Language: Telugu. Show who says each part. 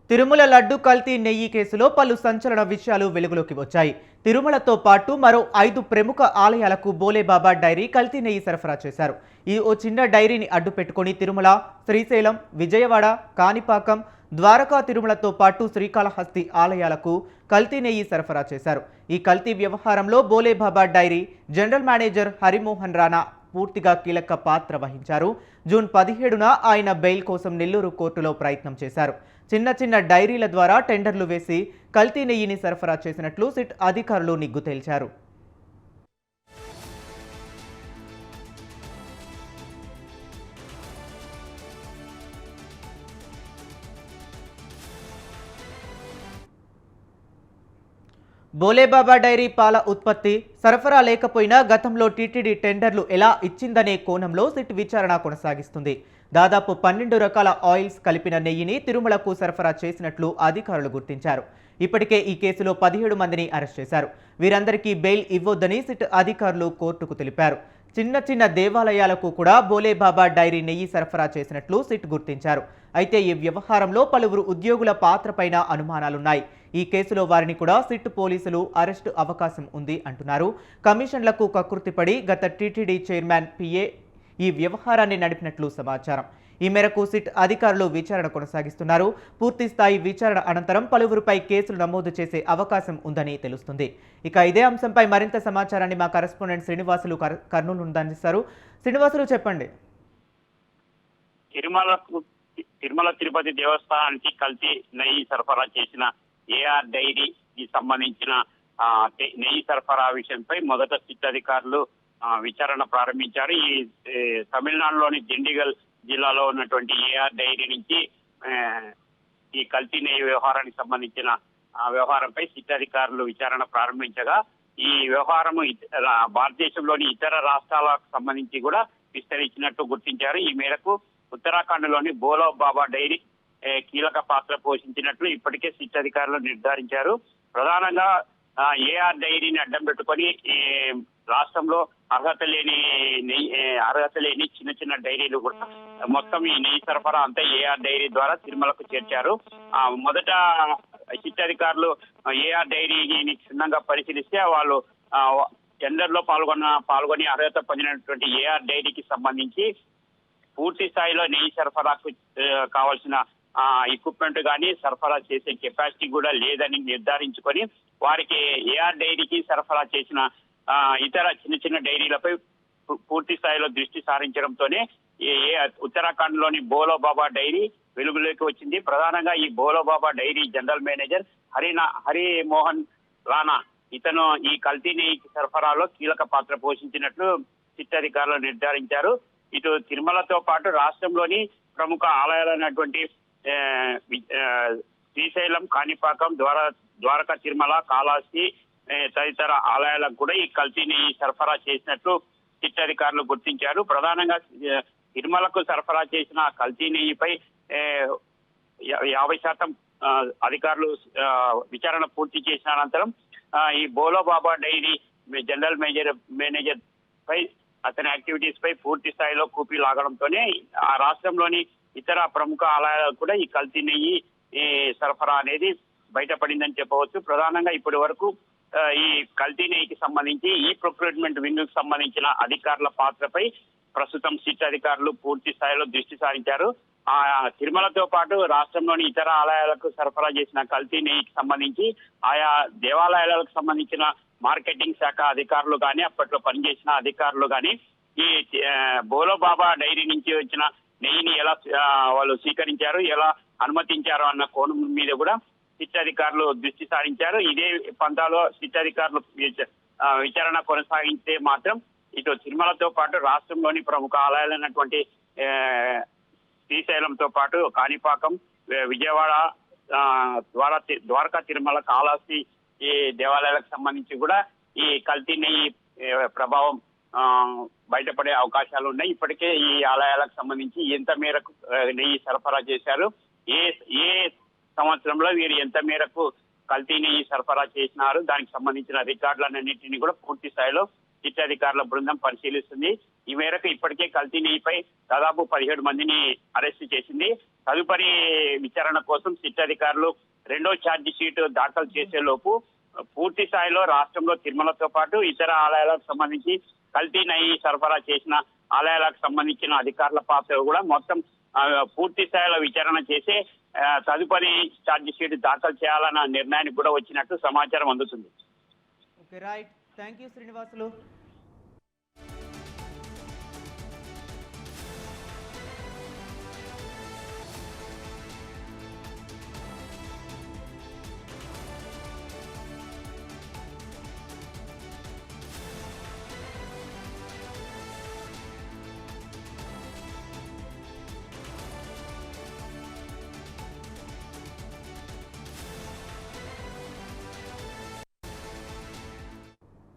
Speaker 1: తిరుమల లడ్డు కల్తీ నెయ్యి కేసులో పలు సంచలన విషయాలు వెలుగులోకి వచ్చాయి. తిరుమలతో పాటు మరో 5 ప్రముఖ ఆలయాలకు బోలేబాబా డైరీ కల్తీ నెయ్యి సరఫరా చేశారు. ఈ చిన్న డైరీని అడ్డు పెట్టుకుని తిరుమల, శ్రీశైలం, విజయవాడ, కాణిపాకం, ద్వారకా తిరుమలతో పాటు శ్రీకాళహస్తి ఆలయాలకు కల్తీ నెయ్యి సరఫరా చేశారు. ఈ కల్తీ వ్యవహారంలో Bholebaba dairy general manager Harimohan Rana పూర్తిగా కీలక పాత్ర వహించారు. జూన్ 17న ఆయన బెయిల్ కోసం నెల్లూరు కోర్టులో ప్రయత్నం చేశారు. చిన్న డైరీల ద్వారా టెండర్లు వేసి కల్తీ నెయ్యిని సరఫరా చేసినట్లు సిట్ అధికారులు నిగ్గు తేల్చారు. బోలేబాబా డైరీ పాల ఉత్పత్తి సరఫరా లేకపోయినా గతంలో టీటీడీ టెండర్లు ఎలా ఇచ్చిందనే కోణంలో సిట్ విచారణ కొనసాగిస్తుంది. దాదాపు 12 రకాల ఆయిల్స్ కలిపిన నెయ్యిని తిరుమలకు సరఫరా చేసినట్లు అధికారులు గుర్తించారు. ఇప్పటికే ఈ కేసులో 17 మందిని అరెస్ట్ చేశారు. వీరందరికీ బెయిల్ ఇవ్వొద్దని సిట్ అధికారులు కోర్టుకు తెలిపారు. చిన్న దేవాలయాలకు కూడా బోలేబాబా డైరీ నెయ్యి సరఫరా చేసినట్లు సిట్ గుర్తించారు. అయితే ఈ వ్యవహారంలో పలువురు ఉద్యోగుల పాత్రపైన అనుమానాలున్నాయి. ఈ కేసులో వారిని కూడా సిట్ పోలీసులు అరెస్టు అవకాశం ఉంది అంటున్నారు. కమిషన్లకు కకృతిపడి గత టీటీడీ చైర్మన్ పిఏ ఈ వ్యవహారాన్ని నడిపినట్లు సమాచారం. ఈ మేరకు సిట్ అధికారులు విచారణ కొనసాగిస్తున్నారు. పూర్తి స్థాయి విచారణ అనంతరం పలువురుపై కేసులు నమోదు చేసే అవకాశం ఉందని తెలుస్తుంది. ఇక ఇదే అంశంపై మరింత సమాచారాన్ని మా కరెస్పాండెంట్ శ్రీనివాసులు కర్నూలు నుండి అందిస్తారు. శ్రీనివాసులు, చెప్పండి.
Speaker 2: తిరుమల తిరుపతి దేవస్థానానికి కల్తీ నెయ్యి సరఫరా చేసిన ఏఆర్ డైరీకి సంబంధించిన నెయ్యి సరఫరా విషయంపై మొదట సిట్ అధికారులు విచారణ ప్రారంభించారు. ఈ తమిళనాడులోని దిండిగల్ జిల్లాలో ఉన్నటువంటి ఏఆర్ డైరీ నుంచి ఈ కల్తీ నెయ్యి వ్యవహారానికి సంబంధించిన వ్యవహారంపై సిట్ అధికారులు విచారణ ప్రారంభించగా ఈ వ్యవహారము భారతదేశంలోని ఇతర రాష్ట్రాలకు సంబంధించి కూడా విస్తరించినట్టు గుర్తించారు. ఈ మేరకు ఉత్తరాఖండ్ లోని బోలో బాబా డైరీ కీలక పాత్ర పోషించినట్లు ఇప్పటికే సిట్ అధికారులు నిర్ధారించారు. ప్రధానంగా ఏఆర్ డైరీని అడ్డం పెట్టుకొని రాష్ట్రంలో అర్హత లేని చిన్న డైరీలు కూడా మొత్తం ఈ నెయ్యి సరఫరా అంతా ఏఆర్ డైరీ ద్వారా తిరుమలకు చేర్చారు. మొదట సిట్ అధికారులు ఏఆర్ డైరీని క్షుణ్ణంగా పరిశీలిస్తే వాళ్ళు టెండర్ లో పాల్గొని అర్హత పొందినటువంటి ఏఆర్ డైరీకి సంబంధించి పూర్తి స్థాయిలో నెయ్యి సరఫరాకు కావాల్సిన ఎక్విప్మెంట్ కానీ సరఫరా చేసే కెపాసిటీ కూడా లేదని నిర్ధారించుకొని వారికి ఏఆర్ డైరీకి సరఫరా చేసిన ఇతర చిన్న డైరీలపై పూర్తి స్థాయిలో దృష్టి సారించడంతోనే ఉత్తరాఖండ్ లోని బోలో బాబా డైరీ వెలుగులోకి వచ్చింది. ప్రధానంగా ఈ Bolo Baba dairy general manager Harimohan Rana ఇతను ఈ కల్తీ నెయ్యి సరఫరాలో కీలక పాత్ర పోషించినట్లు సిట్ అధికారులు నిర్ధారించారు. ఇటు తిరుమలతో పాటు రాష్ట్రంలోని ప్రముఖ ఆలయాలైనటువంటి శ్రీశైలం, కాణిపాకం, ద్వారకా తిరుమల, కాళహస్తి తదితర ఆలయాలకు కూడా ఈ కల్తీ నెయ్యి సరఫరా చేసినట్లు సిట్ అధికారులు గుర్తించారు. ప్రధానంగా తిరుమలకు సరఫరా చేసిన కల్తీ నెయ్యిపై 50% అధికారులు విచారణ పూర్తి చేసిన అనంతరం ఈ Bolo Baba dairy general manager పై అతని యాక్టివిటీస్ పై పూర్తి స్థాయిలో కూపీ లాగడంతోనే ఆ రాష్ట్రంలోని ఇతర ప్రముఖ ఆలయాలకు కూడా ఈ కల్తీ నెయ్యి సరఫరా అనేది బయటపడిందని చెప్పవచ్చు. ప్రధానంగా ఇప్పటి వరకు ఈ కల్తీ నెయ్యికి సంబంధించి ఈ ప్రొక్యూర్మెంట్ వింగ్ కు సంబంధించిన అధికారుల పాత్రపై ప్రస్తుతం సిట్ అధికారులు పూర్తి స్థాయిలో దృష్టి సారించారు. తిరుమలతో పాటు రాష్ట్రంలోని ఇతర ఆలయాలకు సరఫరా చేసిన కల్తీ నెయ్యికి సంబంధించి ఆయా దేవాలయాలకు సంబంధించిన మార్కెటింగ్ శాఖ అధికారులు కానీ అప్పట్లో పనిచేసిన అధికారులు కానీ ఈ బోలో బాబా డైరీ నుంచి వచ్చిన నెయ్యిని ఎలా వాళ్ళు స్వీకరించారు, ఎలా అనుమతించారు అన్న కోణం మీద కూడా సిట్ అధికారులు దృష్టి సారించారు. ఇదే పంతాలో సిట్ అధికారులు విచారణ కొనసాగిస్తే మాత్రం ఇటు తిరుమలతో పాటు రాష్ట్రంలోని ప్రముఖ ఆలయాలైనటువంటి శ్రీశైలంతో పాటు కాణిపాకం, విజయవాడ, ద్వారకా తిరుమల, కాళహస్తి ఈ దేవాలయాలకు సంబంధించి కూడా ఈ కల్తీ నెయ్యి ప్రభావం బయటపడే అవకాశాలు ఉన్నాయి. ఇప్పటికే ఈ ఆలయాలకు సంబంధించి ఎంత మేరకు నెయ్యి సరఫరా చేశారు, ఏ సంవత్సరంలో వీరు ఎంత మేరకు కల్తీ నెయ్యి సరఫరా చేసినారు, దానికి సంబంధించిన రికార్డులన్నింటినీ కూడా పూర్తి స్థాయిలో సిట్ అధికారుల బృందం పరిశీలిస్తుంది. ఈ మేరకు ఇప్పటికే కల్తీ నెయ్యిపై దాదాపు 17 మందిని అరెస్టు చేసింది. తదుపరి విచారణ కోసం సిట్ అధికారులు రెండో ఛార్జ్ షీట్ దాఖలు చేసే లోపు పూర్తి స్థాయిలో రాష్ట్రంలో తిరుమలతో పాటు ఇతర ఆలయాలకు సంబంధించి కల్తీ నెయ్యి సరఫరా చేసిన ఆలయాలకు సంబంధించిన అధికారుల పాత్ర కూడా మొత్తం పూర్తి స్థాయిలో విచారణ చేసి తదుపరి ఛార్జ్ షీట్ దాఖలు చేయాలన్న నిర్ణయానికి కూడా వచ్చినట్టు సమాచారం అందుతుంది.
Speaker 1: Okay, right. Thank you Srinivasulu.